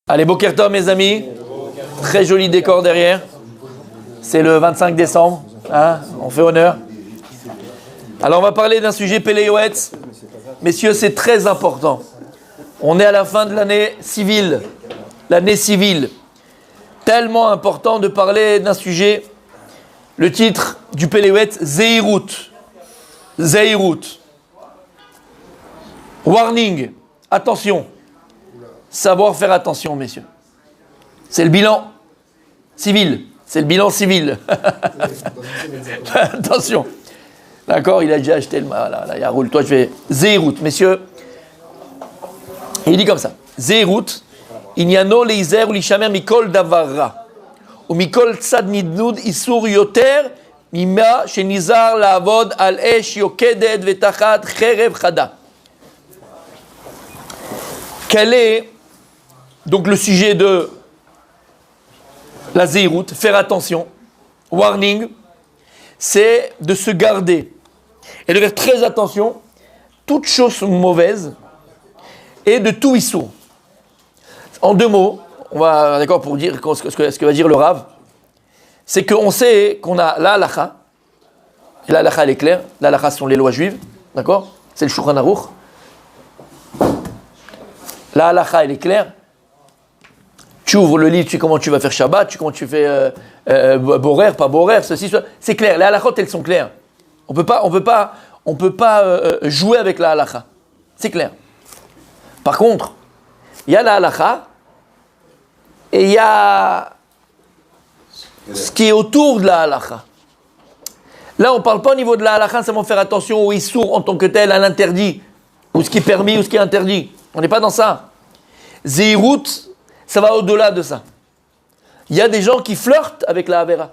Allez, Boker Tov, mes amis. Très joli décor derrière. C'est le 25 décembre. Hein, on fait honneur. Alors, on va parler d'un sujet Péléoetz. Messieurs, c'est très important. On est à la fin de l'année civile. L'année civile. Tellement important de parler d'un sujet. Le titre du Péléoetz, Zeirut. Zeirut. Warning. Attention. Savoir faire attention, messieurs. C'est le bilan civil. C'est le bilan civil. Attention. D'accord, il a déjà acheté le mal. Là, il roule. Toi, je vais. Zeirut, messieurs. Il dit comme ça. Zeirut. Inyano leizer ou lishamer mikol davarra. Ou mikol tzad nidnud isur yoter mima shenizar laavod al esh yokedet vetachat cherev chada. Quel est donc le sujet de la Zeirut, faire attention, warning, c'est de se garder et de faire très attention, toute chose mauvaise et de tout issour. En deux mots, on va, d'accord, pour dire ce que va dire le Rav, c'est qu'on sait qu'on a la halakha, et la halakha elle est claire, la halakha ce sont les lois juives, d'accord, c'est le Shulchan Aruch. La halakha elle est claire. Tu ouvres le livre, tu sais comment tu vas faire Shabbat, tu sais comment tu fais borer, pas borer, ceci, cela. C'est clair. Les halakhot, elles sont claires. On peut pas jouer avec la halakha. C'est clair. Par contre, il y a la halakha et il y a ce qui est autour de la halakha. Là, on ne parle pas au niveau de la halakha, seulement faire attention au issour en tant que tel, à l'interdit, ou ce qui est permis ou ce qui est interdit. On n'est pas dans ça. Zeirut, ça va au-delà de ça. Il y a des gens qui flirtent avec la Avera.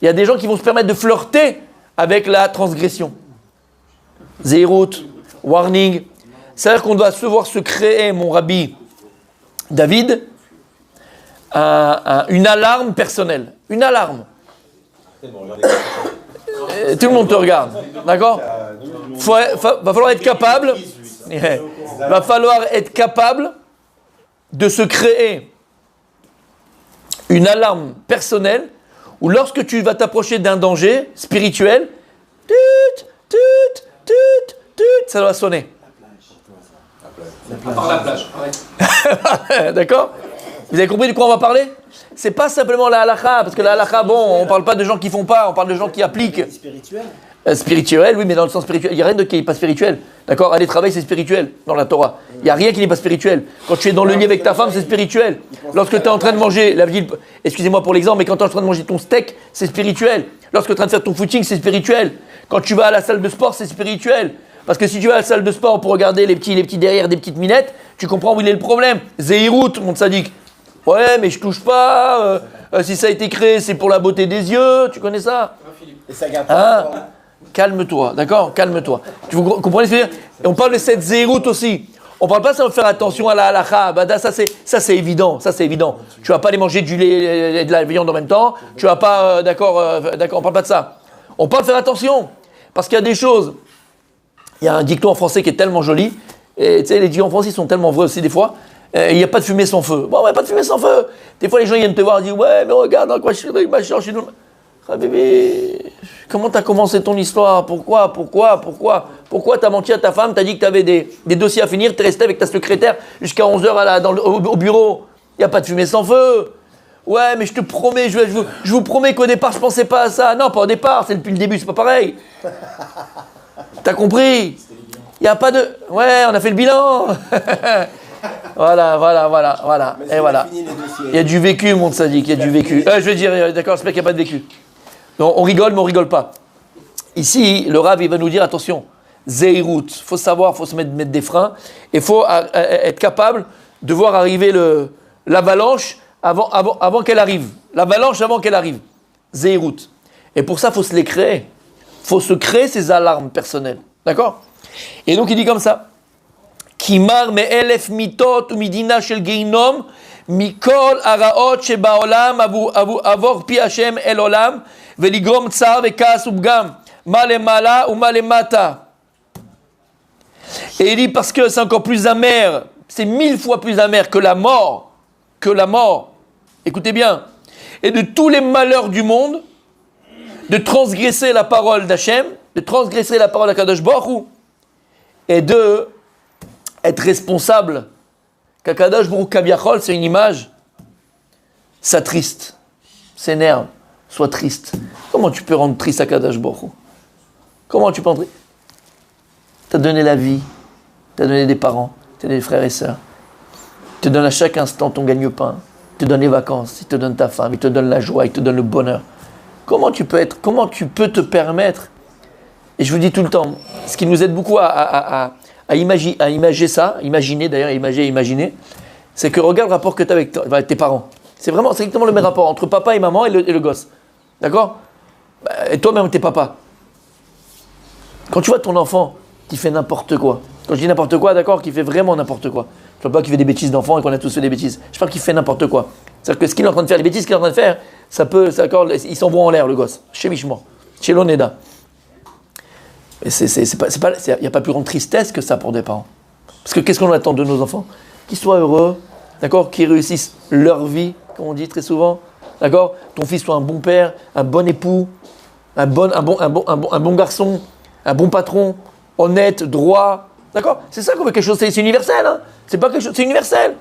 Il y a des gens qui vont se permettre de flirter avec la transgression. Zeirut, warning. C'est-à-dire qu'on doit se créer, mon rabbi David, une alarme personnelle. Une alarme. Tout le monde te regarde. D'accord ? Va falloir être capable. Va falloir être capable de se créer une alarme personnelle où lorsque tu vas t'approcher d'un danger spirituel, ça doit sonner. À part la plage. D'accord ? Vous avez compris de quoi on va parler ? C'est pas simplement la halakha, parce que la halakha, bon, on parle pas de gens qui font pas, on parle de gens qui appliquent. Spirituel, oui, mais dans le sens spirituel, il n'y a rien qui n'est pas spirituel. D'accord ? Aller travailler, c'est spirituel dans la Torah. Il n'y a rien qui n'est pas spirituel. Quand tu es dans le lit avec ta femme, c'est spirituel. Lorsque tu es en train de manger, excusez-moi pour l'exemple, mais quand tu es en train de manger ton steak, c'est spirituel. Lorsque tu es en train de faire ton footing, c'est spirituel. Quand tu vas à la salle de sport, c'est spirituel. Parce que si tu vas à la salle de sport pour regarder les petits derrière des petites minettes, tu comprends où il est le problème. Zeirut, mon tzaddik. Ouais, mais je touche pas. Si ça a été créé, c'est pour la beauté des yeux. Tu connais ça ? Et ça garde pas. Calme-toi, d'accord ? Calme-toi. Tu vous comprenez ce que je veux dire ? Et on parle de cette Zeirut aussi. On parle pas de faire attention à la halakha. Ça c'est évident. Ça c'est évident. Tu vas pas aller manger du lait et de la viande en même temps. Tu vas pas, d'accord. On parle pas de ça. On parle de faire attention parce qu'il y a des choses. Il y a un dicton en français qui est tellement joli. Et tu sais, les dictons en français sont tellement vrais aussi des fois. Il n'y a pas de fumée sans feu. Bon, ouais, pas de fumée sans feu. Des fois, les gens viennent te voir et disent ouais, mais regarde dans quoi je suis, machin, je suis nous. Ah bébé, comment t'as commencé ton histoire ? Pourquoi t'as menti à ta femme ? T'as dit que t'avais des dossiers à finir, t'es resté avec ta secrétaire jusqu'à 11h au bureau. Il n'y a pas de fumée sans feu. Ouais, mais je te promets, je vous promets qu'au départ, je pensais pas à ça. Non, pas au départ, c'est depuis le début, c'est pas pareil. T'as compris ? Il n'y a pas de... Ouais, on a fait le bilan. Voilà. Et voilà. Il y a du vécu, mon tzaddik, il y a du vécu. Je veux dire, d'accord, j'espère qu'il n'y a pas de vécu. Donc, on rigole, mais on rigole pas. Ici, le Rav, il va nous dire, attention, Zeirut, il faut savoir, il faut se mettre des freins, et il faut être capable de voir arriver l'avalanche avant qu'elle arrive. L'avalanche avant qu'elle arrive. Zeirut. Et pour ça, il faut se les créer. Il faut se créer ces alarmes personnelles. D'accord ? Et donc, il dit comme ça. Kimar me'elef mitot ou midina shel geinom mikol araot shebaolam avor pi Hashem el olam veligrom tsar vekas ubgam ma lemala ou ma lemata. Et il dit parce que c'est encore plus amer, c'est 1000 fois plus amer que la mort, que la mort, écoutez bien, et de tous les malheurs du monde, de transgresser la parole d'Hachem, de transgresser la parole d'Akadosh Baruch Hu, et de être responsable qu'Akadosh Baruch Hu Kaviachol, c'est une image, s'attriste, s'énerve, soit triste. Comment tu peux rendre triste Akadosh Baruch Hu? Comment tu peux rendre triste? Tu as donné la vie, tu as donné des parents, tu as donné des frères et sœurs. Il te donne à chaque instant ton gagne-pain, il te donne les vacances, il te donne ta femme, il te donne la joie, il te donne le bonheur. Comment tu peux te permettre? Et je vous dis tout le temps, ce qui nous aide beaucoup à imaginer ça, imaginer, c'est que regarde le rapport que tu as avec tes parents. C'est exactement le même rapport entre papa et maman et le gosse. D'accord? Et toi-même, t'es papa. Quand tu vois ton enfant qui fait n'importe quoi, quand je dis n'importe quoi, d'accord, qui fait vraiment n'importe quoi. Je ne parle pas qu'il fait des bêtises d'enfant et qu'on a tous fait des bêtises. Je parle qu'il fait n'importe quoi. C'est-à-dire que ce qu'il est en train de faire, les bêtises qu'il est en train de faire, il s'envoie en l'air, le gosse. Chez Michement, chez l'Oneda. Il n'y a pas plus grande tristesse que ça pour des parents. Parce que qu'est-ce qu'on attend de nos enfants? Qu'ils soient heureux, d'accord, qu'ils réussissent leur vie, comme on dit très souvent, d'accord. Ton fils soit un bon père, un bon époux, un bon garçon, un bon patron, honnête, droit, d'accord. C'est ça qu'on veut, quelque chose, c'est universel, hein. C'est pas quelque chose, c'est universel.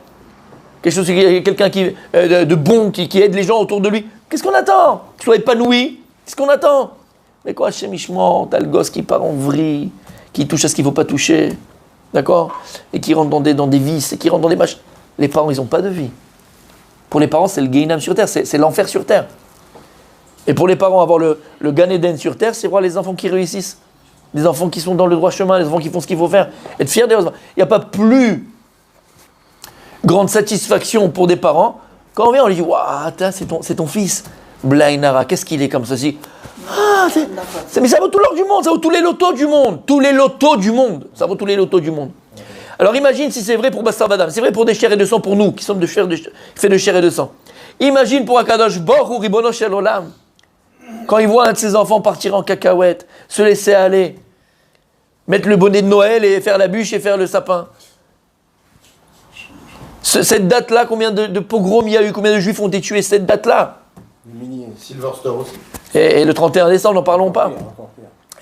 Quelque chose, quelqu'un de bon, qui aide les gens autour de lui. Qu'est-ce qu'on attend? Qu'il soit épanoui. Qu'est-ce qu'on attend? Mais quoi, chez Michement, t'as le gosse qui part en vrille, qui touche à ce qu'il ne faut pas toucher, d'accord? Et qui rentre dans des vices, et qui rentre dans des machins. Les parents, ils n'ont pas de vie. Pour les parents, c'est le Gehinam sur terre, c'est l'enfer sur terre. Et pour les parents, avoir le Gan Eden sur terre, c'est voir les enfants qui réussissent. Les enfants qui sont dans le droit chemin, les enfants qui font ce qu'il faut faire. Être fiers des enfants. Il n'y a pas plus grande satisfaction pour des parents quand on vient, on lui dit waouh, c'est ton fils. Blainara, qu'est-ce qu'il est comme ceci? Ah, mais ça vaut tout l'or du monde, ça vaut tous les lotos du monde. Tous les lotos du monde. Ça vaut tous les lotos du monde. Alors imagine si c'est vrai pour Bassar Vadam, c'est vrai pour des chairs et de sang pour nous, qui sommes faits de chair et de sang. Imagine pour Akadosh Baruch Hu Ribono Shel Olam, quand il voit un de ses enfants partir en cacahuète, se laisser aller, mettre le bonnet de Noël et faire la bûche et faire le sapin. Cette date-là, combien de pogroms il y a eu, combien de juifs ont été tués cette date-là? Silverster aussi. Et le 31 décembre, n'en parlons pas.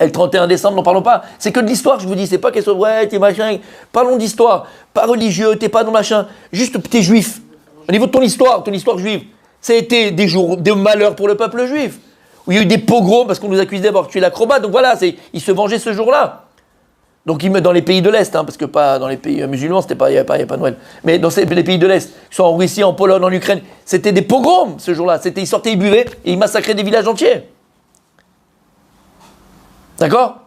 Et le 31 décembre, n'en parlons pas. C'est que de l'histoire, je vous dis. C'est pas question de ouais, t'es machin. Parlons d'histoire. Pas religieux, t'es pas dans machin. Juste, t'es juif. Au niveau de ton histoire juive, ça a été des jours de malheur pour le peuple juif. Où il y a eu des pogroms parce qu'on nous accusait d'avoir tué l'acrobate. Donc voilà, ils se vengeaient ce jour-là. Donc dans les pays de l'Est, hein, parce que pas dans les pays musulmans, il n'y a pas Noël. Mais dans les pays de l'Est, qui sont en Russie, en Pologne, en Ukraine, c'était des pogroms ce jour-là. Ils sortaient, ils buvaient et ils massacraient des villages entiers. D'accord?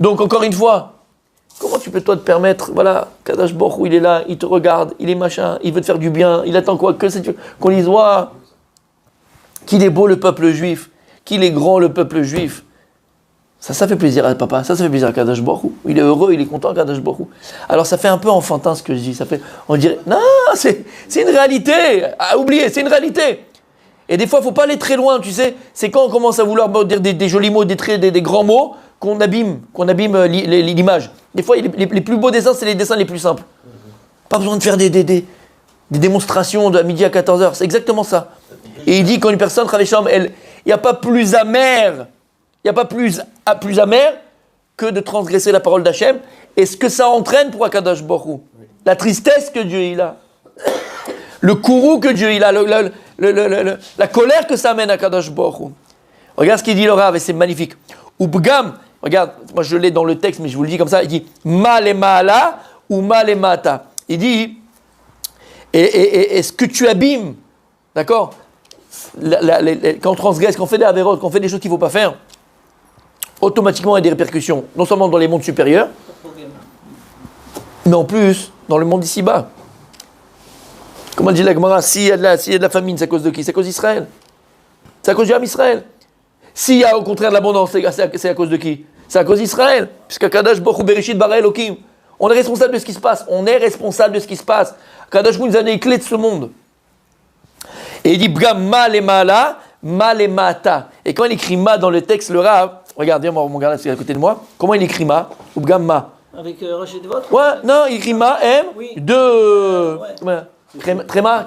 Donc encore une fois, comment tu peux toi te permettre, voilà, Kadash Baruch Hu, il est là, il te regarde, il est machin, il veut te faire du bien, il attend quoi? Qu'on dise, waouh, qu'il est beau le peuple juif, qu'il est grand le peuple juif. Ça fait plaisir à papa, ça fait plaisir à Kadash Baruch Hu. Il est heureux, il est content, Kadash Baruch Hu. Alors ça fait un peu enfantin ce que je dis, on dirait, non, c'est une réalité, à oublier, c'est une réalité. Et des fois, il ne faut pas aller très loin, tu sais, c'est quand on commence à vouloir dire des jolis mots, des grands mots, qu'on abîme l'image. Des fois, les plus beaux dessins, c'est les dessins les plus simples. Pas besoin de faire des démonstrations de midi à 14h, c'est exactement ça. Et il dit qu'une personne, il n'y a pas plus amer, que de transgresser la parole d'Hachem, et ce que ça entraîne pour Akadosh Baruch Hu. La tristesse que Dieu il a, le courroux que Dieu il a, la colère que ça amène à Akadosh Baruch Hu. Regarde ce qu'il dit le Rav, et c'est magnifique. Ubgam, regarde, moi je l'ai dans le texte, mais je vous le dis comme ça, il dit ma le maala ou ma le mata. Il dit, et ce que tu abîmes, d'accord, quand on transgresse, quand on fait des avérotes, quand on fait des choses qu'il ne faut pas faire, automatiquement il y a des répercussions, non seulement dans les mondes supérieurs, mais en plus dans le monde ici-bas. Comment dit la Gemara, s'il y a de la famine, c'est à cause de qui? C'est à cause d'Israël. C'est à cause du Ham Israël. S'il y a au contraire de l'abondance, c'est à cause de qui? C'est à cause d'Israël. Puisque Kadosh Baruch Hu Bereshit bara Elokim. On est responsable de ce qui se passe. On est responsable de ce qui se passe. Kadosh Baruch Hu nous a donné les clés de ce monde. Et il dit Bgam ma le maala, ma le mata. Et quand il écrit ma dans le texte, le Rav, regardez, mon gars, c'est à côté de moi. Comment il écrit ma? Ou Bgam ma? Avec Rachid Devot? Ouais, non, il écrit ma, M, oui. de. Ouais. Voilà. Tréma.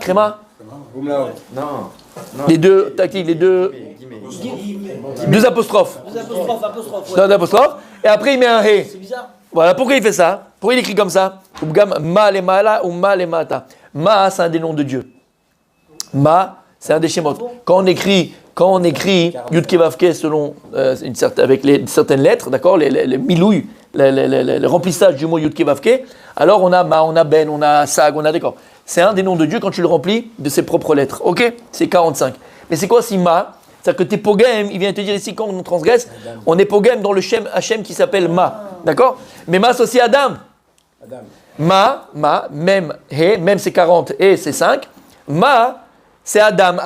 Umlaut. Non. Les deux tactiques, les deux apostrophes. Apostrophe. Deux apostrophes. Et après, il met un hé. C'est bizarre. Voilà, pourquoi il fait ça? Pourquoi il écrit comme ça? Ma le mala ou ma le mata. Ma, c'est un des noms de Dieu. Ma, c'est un des shemot. Quand on écrit Yud Kevavke selon avec certaines lettres, d'accord, les milouilles, le remplissage du mot Yud Kevavke, alors on a Ma, on a Ben, on a Sag, on a d'accord. C'est un des noms de Dieu quand tu le remplis de ses propres lettres. Ok? C'est 45. Mais c'est quoi si Ma? C'est-à-dire que t'es pogem, il vient te dire ici quand on transgresse, on est pogem dans le Shem Hachem qui s'appelle Ma. D'accord? Mais Ma c'est aussi Adam. Ma, même, He, même c'est 40 et c'est 5. Ma, c'est Adam,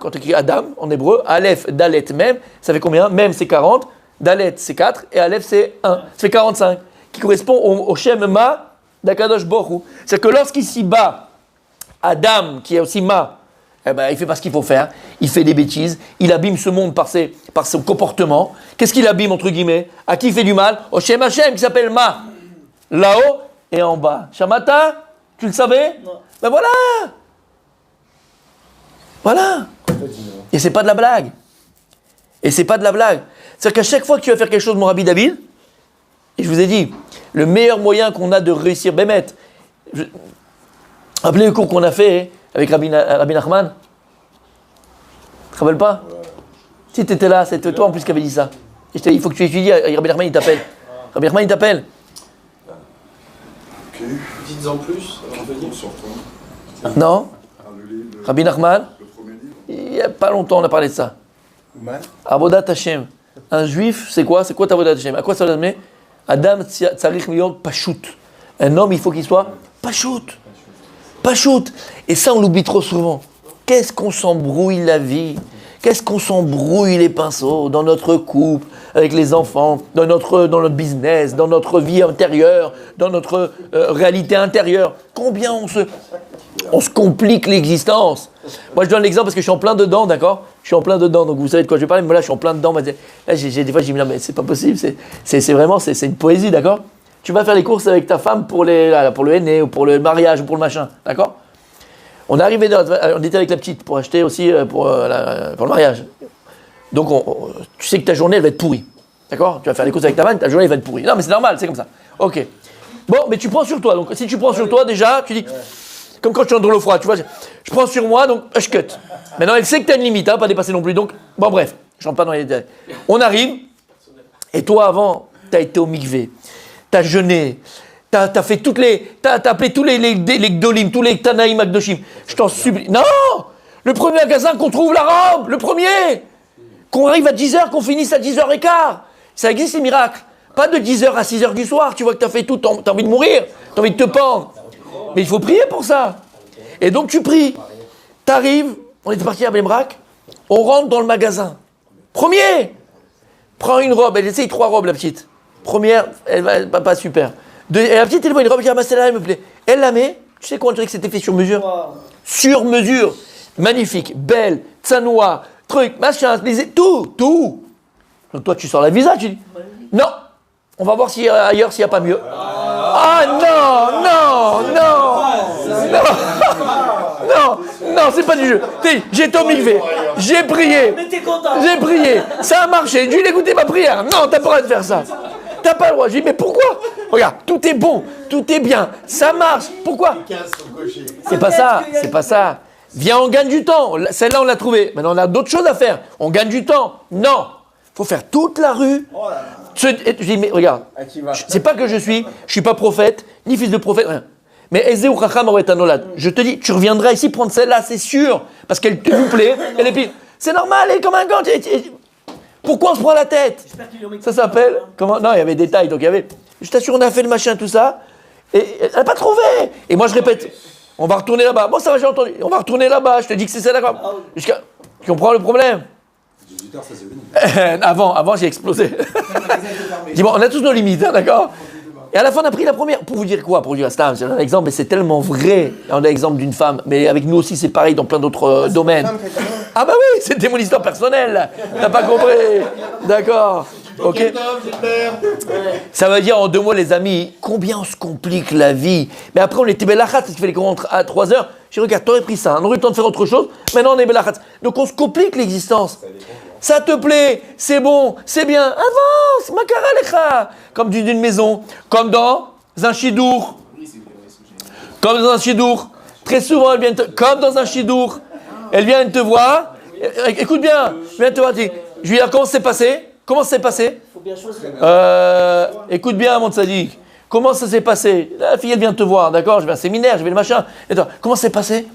quand tu écris Adam en hébreu, Aleph, Dalet, même, ça fait combien? Même c'est 40, Dalet c'est 4 et Aleph c'est 1. Ça fait 45, qui correspond au Shem Ma d'Akadosh Borou. C'est-à-dire que lorsqu'ici bas, Adam, qui est aussi Ma, eh ben, il fait pas ce qu'il faut faire, il fait des bêtises, il abîme ce monde par son comportement. Qu'est-ce qu'il abîme entre guillemets? À qui il fait du mal? Au Shem Hachem qui s'appelle Ma. Là-haut et en bas. Shamata, tu le savais? Non. Ben voilà. Voilà. Et c'est pas de la blague. C'est-à-dire qu'à chaque fois que tu vas faire quelque chose, mon Rabbi David, et je vous ai dit, le meilleur moyen qu'on a de réussir, Bémet, rappelez le cours qu'on a fait avec Rabbi Nachman. Tu te rappelles pas? Si tu étais là, c'était toi en plus qui avais dit ça. Et je t'ai dit, il faut que tu étudies, Rabbi Nachman il t'appelle. Rabbi Nachman il t'appelle. Dites en plus, Non? Rabbi Nachman, il n'y a pas longtemps on a parlé de ça. Avodat Hashem. Un juif, c'est quoi? C'est quoi ta Avodat Hashem? À quoi ça donne? Adam tzarich liyot pashut. Un homme, il faut qu'il soit pashut. Et ça, on l'oublie trop souvent. Qu'est-ce qu'on s'embrouille la vie? Qu'est-ce qu'on s'embrouille les pinceaux dans notre couple, avec les enfants, dans notre business, dans notre vie intérieure, dans notre réalité intérieure? Combien on se complique l'existence. Moi, je donne l'exemple parce que je suis en plein dedans, d'accord? Je suis en plein dedans, donc vous savez de quoi je parle, mais là, je suis en plein dedans. Là, des fois, je dis, non, mais c'est pas possible, c'est vraiment, c'est une poésie, d'accord? Tu vas faire les courses avec ta femme pour le henné, ou pour le mariage, ou pour le machin, d'accord? On était avec la petite pour acheter aussi pour le mariage. Donc, tu sais que ta journée, elle va être pourrie, d'accord? Tu vas faire les courses avec ta femme, ta journée, elle va être pourrie. Non, mais c'est normal, c'est comme ça. Ok. Bon, mais tu prends sur toi. Donc, si tu prends sur toi, déjà, tu dis... Comme quand tu es dans l'eau froide, tu vois, je prends sur moi, donc je cut. Maintenant, elle sait que tu as une limite, pas dépasser non plus. Donc, bon, bref, je rentre pas dans les détails. On arrive, et toi, avant, tu as été au mikvé, tu as jeûné, tu as fait t'as appelé tous les gdolim, tous les tanaïm akdoshim. Je t'en supplie. Non! Le premier magasin qu'on trouve la robe, le premier! Qu'on arrive à 10h, qu'on finisse à 10h15. Ça existe, les miracles. Pas de 10h à 6h du soir, tu vois que tu as fait tout, tu as envie de mourir, tu as envie de te pendre. Mais il faut prier pour ça. Et donc tu pries. T'arrives, on était parti à Blembrac, on rentre dans le magasin. Premier, prends une robe, elle essaye 3 robes la petite. Première, elle va pas super. Et la petite, elle voit une robe, elle dit, ah bah celle-là, elle me plaît. Elle la met, tu sais comment on dirait que c'était fait sur mesure? Wow. Sur mesure. Magnifique, belle, tsanoua, truc, machin, tout. Donc toi tu sors la visa, tu dis, non, on va voir ailleurs s'il n'y a pas mieux. Ah non, c'est pas du jeu. J'ai été au mikvé, j'ai prié, Mais t'es content. ça a marché, j'ai écouté ma prière. Non, t'as pas le droit de faire ça. T'as pas le droit. Je dis, mais pourquoi? Regarde, tout est bon, tout est bien, ça marche. Pourquoi? C'est pas ça. Viens, on gagne du temps. Celle-là, on l'a trouvée. Maintenant, on a d'autres choses à faire. On gagne du temps. Non. Faut faire toute la rue. Je dis, mais regarde, c'est pas que je suis pas prophète, ni fils de prophète, rien. Mais Ezeu Chacham Oretanolad, je te dis, tu reviendras ici prendre celle-là, c'est sûr, parce qu'elle te vous plaît, elle est pire. C'est normal, elle est comme un gant. Pourquoi on se prend la tête? Ça s'appelle, comment? Non, il y avait des tailles, donc il y avait, je t'assure, on a fait le machin, tout ça, et elle n'a pas trouvé. Et moi je répète, on va retourner là-bas. Bon, ça va, j'ai entendu. On va retourner là-bas, je te dis que c'est celle-là. Tu comprends le problème? Avant j'ai explosé. Dis bon, on a tous nos limites, hein, d'accord? Et à la fin on a pris la première. Pour vous dire quoi? Pour vous dire, c'est un exemple, mais c'est tellement vrai. On a l'exemple d'une femme, mais avec nous aussi c'est pareil dans plein d'autres domaines. Ah bah oui, c'était mon histoire personnelle. T'as pas compris? D'accord. Ok. Ça veut dire en 2 mots, les amis, combien on se complique la vie. Mais après, on était belachat, parce qu'il fallait qu'on rentre à 3 heures. J'ai dit, regarde, t'aurais pris ça, on aurait eu le temps de faire autre chose. Maintenant, on est belachat. Donc, on se complique l'existence. Ça te plaît, c'est bon, c'est bien. Avance, makara lecha. Comme d'une maison, comme dans un chidour. Comme dans un chidour. Très souvent, elle vient comme dans un chidour. Elle vient te voir. Écoute bien, viens te voir. Je lui dis, comment c'est passé? Comment ça s'est passé? Faut bien choisir. Écoute bien, mon tzaddik. Comment ça s'est passé? La fille, elle vient te voir, d'accord? Je vais à un séminaire, je vais le machin. Et toi, comment ça s'est passé?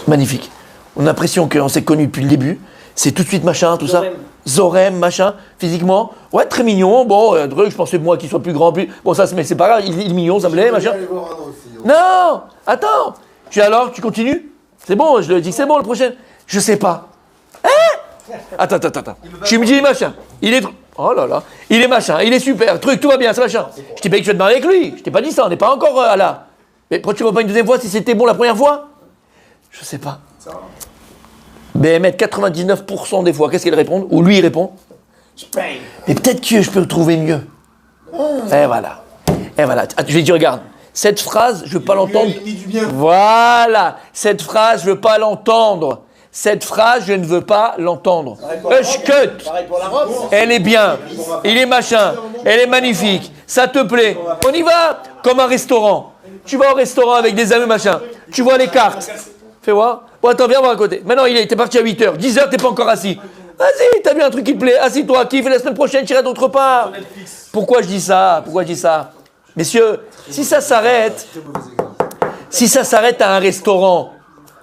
Magnifique. On a l'impression qu'on s'est connus depuis le début. C'est tout de suite machin, tout Zorem. ça. Zorem, machin, physiquement. Ouais, très mignon. Bon, un truc, je pensais moi qu'il soit plus grand. Bon, ça, mais c'est pas grave, il est mignon, ça me plaît, machin. Non, attends. Je dis alors, tu continues? C'est bon, je lui dis que c'est bon le prochain. Je sais pas. Hein? Attends. Tu me dis machin. Il est. Oh là là. Il est machin, il est super. Truc, tout va bien, c'est machin. Je t'ai pas dit que tu vas te marier avec lui. Je t'ai pas dit ça, on n'est pas encore là. Mais pourquoi tu ne vas pas une deuxième fois si c'était bon la première fois? Je sais pas. BMF, 99% des fois, qu'est-ce qu'elle répond? Ou lui, il répond? Je paye. Mais peut-être que je peux trouver mieux. Et voilà. Ah, je vais dire, regarde. Cette phrase, je ne veux pas l'entendre. Voilà. Cette phrase, je ne veux pas l'entendre. Cette phrase, je ne veux pas l'entendre. Cut. Pareil pour la robe. Elle est bien. Il est machin. Elle est magnifique. Ça te plaît. On y va. Comme un restaurant. Tu vas au restaurant avec des amis machin. Tu vois les cartes. Fais voir. Bon, attends, viens voir à côté. Maintenant, t'es parti à 8h. 10h, t'es pas encore assis. Vas-y, t'as vu un truc qui te plaît. Assis-toi. Kiffe. La semaine prochaine, tu iras d'autre part. Pourquoi je dis ça? Messieurs, si ça s'arrête à un restaurant,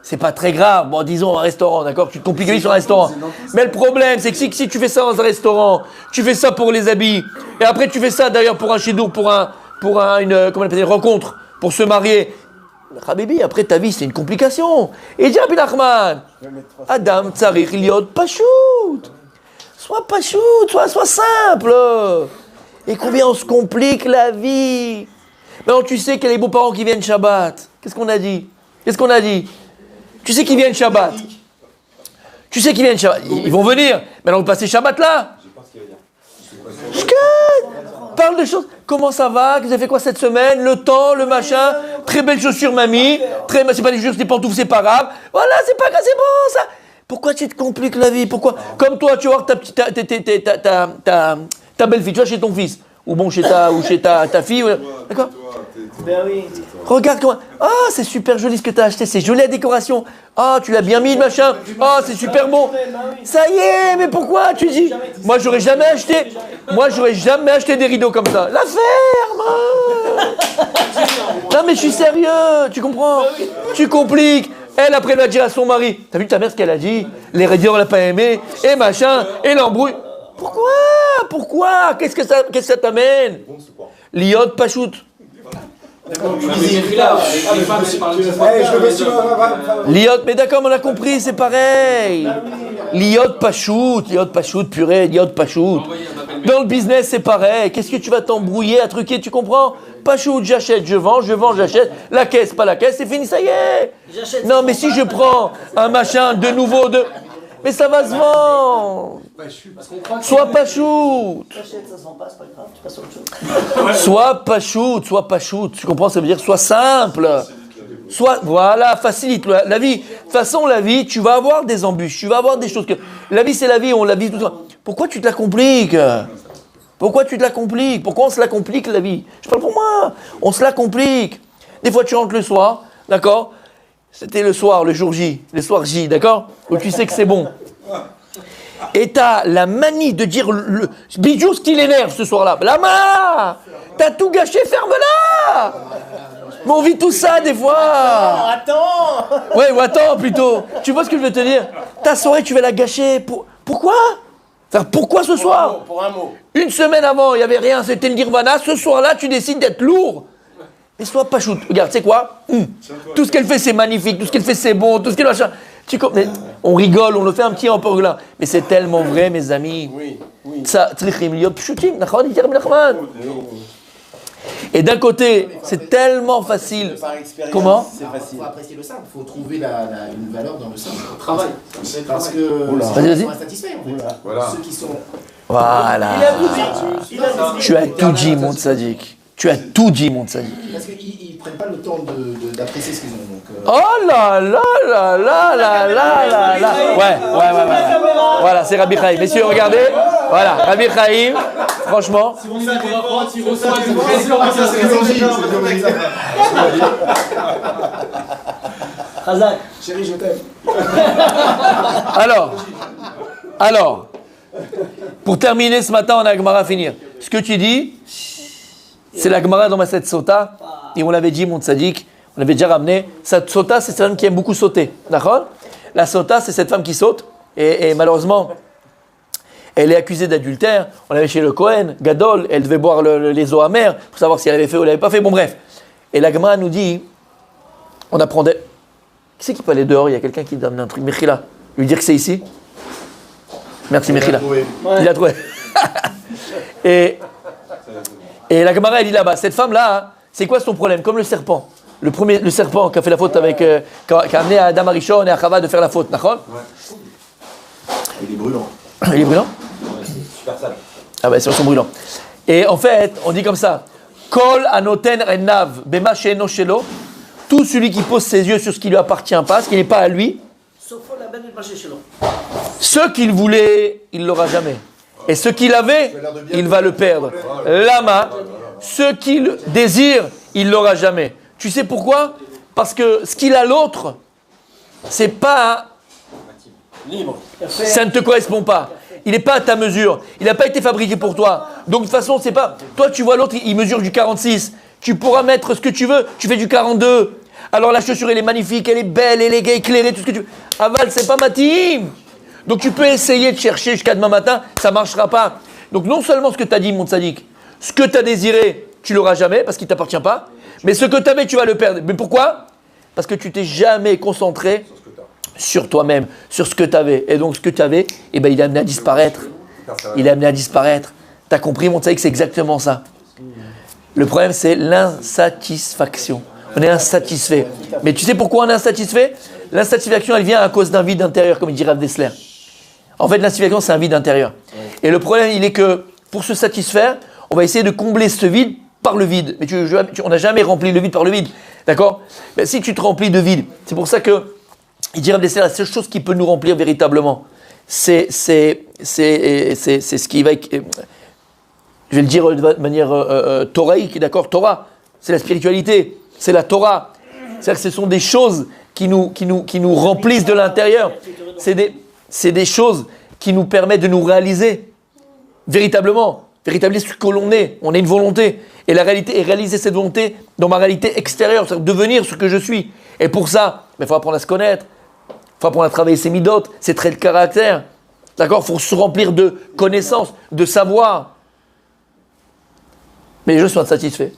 c'est pas très grave. Bon, disons un restaurant, d'accord? Tu te compliques la vie sur un restaurant. Mais le problème, c'est que si tu fais ça dans un restaurant, tu fais ça pour les habits, et après tu fais ça d'ailleurs pour un chidour, pour une comment on appelle, une rencontre, pour se marier. Habibi, après ta vie, c'est une complication. Et dit Rabbi Nachman, Adam tsarich liot pashout. Sois pashout, sois simple. Et combien on se complique la vie. Maintenant, tu sais qu'il y a les beaux-parents qui viennent Shabbat. Qu'est-ce qu'on a dit? Tu sais qu'ils viennent Shabbat. Ils vont venir. Maintenant, vous passez Shabbat là. Parle de choses. Comment ça va? Vous avez fait quoi cette semaine? Le temps, le machin. Très belles chaussures, mamie. C'est pas des chaussures, c'est des pantoufles, c'est pas grave. Voilà, c'est pas grave, c'est bon ça. Pourquoi tu te compliques la vie? Pourquoi? Comme toi, tu vois ta belle-fille, tu vas chez ton fils. Ou bon, chez ta fille. D'accord? Ben oui. Regarde comment. Ah, c'est super joli ce que tu as acheté. C'est joli la décoration. Ah, tu l'as bien mis, le machin. Ah, c'est super bon. Ça y est, mais pourquoi tu dis? Moi, j'aurais jamais acheté des rideaux comme ça. La ferme. Non, mais je suis sérieux. Tu comprends? Tu compliques. Elle, après, elle va dire à son mari. T'as vu ta mère ce qu'elle a dit? Les rideaux, on l'a pas aimé. Et machin. Et l'embrouille. Pourquoi? Qu'est-ce que ça t'amène? Liot Pachout. Liot, mais d'accord, on a compris, c'est pareil. Liot Pachout, purée, Liot Pachout. Dans le business, c'est pareil. Qu'est-ce que tu vas t'embrouiller à truquer, tu comprends? Pachout, j'achète, je vends, j'achète. La caisse, pas la caisse, c'est fini, ça y est. Non, mais si je prends un machin de nouveau, mais ça va se vendre. Sois pachout. T'achètes, ça se vend pas, c'est pas grave, tu passes à autre chose. Sois pachout. Tu comprends, ça veut dire sois simple. Voilà, facilite la vie. De toute façon, la vie, tu vas avoir des embûches, tu vas avoir des choses que... La vie, c'est la vie, on la vit tout ça. Pourquoi tu te la compliques? Pourquoi on se la complique, la vie? Je parle pour moi. On se la complique. Des fois, tu rentres le soir, d'accord? C'était le soir, le jour J, le soir J, d'accord? Où tu sais que c'est bon. Et t'as la manie de dire le bijou ce qui l'énerve ce soir-là. Lama! T'as tout gâché, ferme-la! Mais on vit tout ça des fois. Attends. Ouais, ou attends plutôt. Tu vois ce que je veux te dire? Ta soirée, tu vas la gâcher. Pourquoi? Enfin, pourquoi ce soir? Pour un mot. Une semaine avant, il n'y avait rien, c'était le nirvana. Ce soir-là, tu décides d'être lourd. Mais sois pas shoot. Regarde, c'est quoi? Tout ce qu'elle fait, c'est magnifique. Tout ce qu'elle fait, c'est bon. Tout ce qu'elle machin. On rigole, on le fait un petit hamburger. Mais c'est tellement vrai, mes amis. Ça, et d'un côté, c'est tellement facile. Comment? Il faut apprécier le simple, il faut trouver une valeur dans le simple. Travail. Parce que Vas-y. sont insatisfaits en fait. Voilà. Ceux qui sont Voilà. Il a tout dit. Il a tout dit. Tu as tout dit, mon tzaddik. Tu as tout dit, mon tzaddik. Parce qu'ils ne prennent pas le temps d'apprécier ce qu'ils ont. Donc, Oh là là là là là là là là. Ouais. Voilà, c'est Rabbi Chaim. Messieurs, regardez. Voilà, Rabbi Chaim. Franchement. Si on y va droit, il reçoit une pression. c'est l'évangile. Razak. Chérie, je t'aime. Alors, pour terminer ce matin, on a Gemara à finir. Ce que tu dis, c'est la Gemara dans Masset Sota. Et on l'avait dit, mon tzaddik, on l'avait déjà ramené. Cette Sota, c'est cette femme qui aime beaucoup sauter. D'accord ? La Sota, c'est cette femme qui saute. Et malheureusement, elle est accusée d'adultère. On l'avait chez le Cohen, Gadol. Elle devait boire les eaux amères pour savoir si elle avait fait ou elle n'avait pas fait. Bon, bref. Et la Gemara nous dit, on apprendait. Qui c'est qui peut aller dehors ? Il y a quelqu'un qui donne un truc. Mechila. Lui dire que c'est ici. Merci, Mechila. Il a trouvé. Et la Gemara, elle dit là-bas, cette femme-là, c'est quoi son problème ? Comme le serpent. Le serpent qui a fait la faute avec, qui a amené à Adam Arishon et à Chava de faire la faute. D'accord ? Il est brûlant. Il est brûlant ? Super sale. Ah bah, c'est son brûlant. Et en fait, on dit comme ça. Kol anoten enav bema she'eno shelo. Tout celui qui pose ses yeux sur ce qui lui appartient pas, ce qui n'est pas à lui. Sauf la benne de marché chez l'homme. Ce qu'il voulait, il l'aura jamais. Et ce qu'il avait, il va le perdre. Lama, ce qu'il désire, il l'aura jamais. Tu sais pourquoi ? Parce que ce qu'il a l'autre, c'est pas Libre. ça ne te correspond pas. Il n'est pas à ta mesure. Il n'a pas été fabriqué pour toi. Donc de toute façon, c'est pas. Toi, tu vois l'autre, il mesure du 46. Tu pourras mettre ce que tu veux. Tu fais du 42. Alors la chaussure, elle est magnifique, elle est belle, elle est éclairée, tout ce que tu veux. Aval, c'est pas ma team. Donc tu peux essayer de chercher jusqu'à demain matin, ça ne marchera pas. Donc non seulement ce que tu as dit, mon tzaddik, ce que tu as désiré, tu l'auras jamais parce qu'il ne t'appartient pas. Mais ce que tu avais, tu vas le perdre. Mais pourquoi ? Parce que tu t'es jamais concentré sur toi-même, sur ce que tu avais. Et donc ce que tu avais, eh ben, il est amené à disparaître. Il est amené à disparaître. Tu as compris, mon tzaddik, c'est exactement ça. Le problème, c'est l'insatisfaction. On est insatisfait. Mais tu sais pourquoi on est insatisfait ? L'insatisfaction, elle vient à cause d'un vide intérieur, comme il dit Rav Dessler. En fait, l'insatisfaction, c'est un vide intérieur. Et le problème, il est que pour se satisfaire, on va essayer de combler ce vide par le vide. Mais on n'a jamais rempli le vide par le vide. D'accord ? Mais si tu te remplis de vide, c'est pour ça que il dit Rav Dessler, la seule chose qui peut nous remplir véritablement, c'est ce qui va... Je vais le dire de manière thoraïque, d'accord ? Torah, c'est la spiritualité, c'est la Torah. C'est-à-dire que ce sont des choses qui nous remplissent de l'intérieur. C'est des choses qui nous permettent de nous réaliser véritablement ce que l'on est. On a une volonté. Et la réalité est réaliser cette volonté dans ma réalité extérieure, c'est-à-dire devenir ce que je suis. Et pour ça, il faut apprendre à se connaître, il faut apprendre à travailler ses midotes, ses traits de caractère. D'accord ? Il faut se remplir de connaissances, de savoir. Mais les gens sont insatisfaits.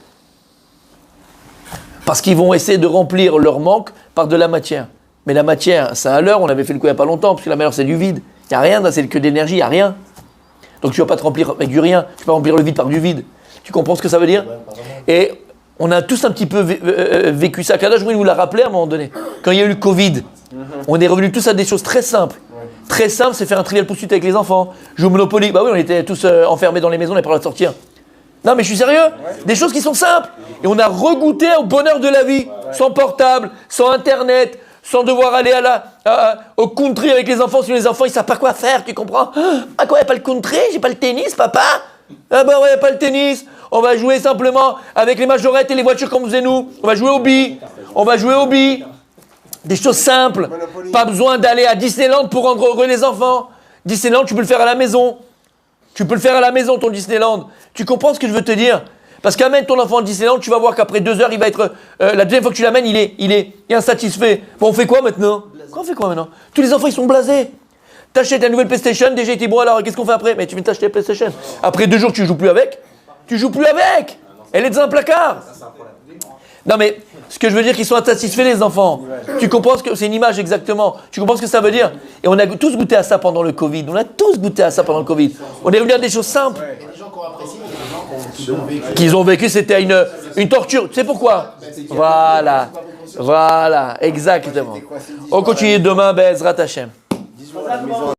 Parce qu'ils vont essayer de remplir leur manque par de la matière. Mais la matière, c'est un leurre, on avait fait le coup il n'y a pas longtemps, parce que la matière c'est du vide. Il n'y a rien, c'est que de l'énergie, il n'y a rien. Donc tu ne vas pas te remplir avec du rien, tu peux remplir le vide par du vide. Tu comprends ce que ça veut dire ? Et on a tous un petit peu vécu ça. Kadosh nous l'a rappelé à un moment donné. Quand il y a eu le Covid, on est revenus tous à des choses très simples. Très simple, c'est faire un trivial poursuite avec les enfants. Jouer au Monopoly. Bah oui, on était tous enfermés dans les maisons, on n'avait pas le droit de sortir. Non mais je suis sérieux, des choses qui sont simples. Et on a regoûté au bonheur de la vie, sans portable, sans internet, sans devoir aller au country avec les enfants, sinon les enfants ils savent pas quoi faire, tu comprends ? Ah quoi, il n'y a pas le country, j'ai pas le tennis, papa ? Ah bah ouais, il n'y a pas le tennis, on va jouer simplement avec les majorettes et les voitures comme vous et nous, on va jouer au billes, Des choses simples, pas besoin d'aller à Disneyland pour rendre heureux les enfants. Disneyland, tu peux le faire à la maison. Tu peux le faire à la maison, ton Disneyland. Tu comprends ce que je veux te dire ? Parce qu'amène ton enfant à Disneyland, tu vas voir qu'après 2 heures, il va être... la deuxième fois que tu l'amènes, il est insatisfait. Bon, on fait quoi maintenant ? Tous les enfants, ils sont blasés. T'achètes la nouvelle PlayStation, déjà, il dit, bon alors, qu'est-ce qu'on fait après ? Mais tu viens t'acheter la PlayStation. Après 2 jours, tu joues plus avec. Elle est dans un placard. Non mais, ce que je veux dire, qu'ils sont insatisfaits les enfants. Tu comprends ce que c'est une image exactement. Tu comprends ce que ça veut dire ? Et on a tous goûté à ça pendant le Covid. On est revenu à des choses simples. Il y a des gens qui ont apprécié, il y a des gens qui ont vécu. Qu'ils ont vécu, c'était une torture. Tu sais pourquoi ? Voilà, exactement. On continue demain, Bezrat Hashem.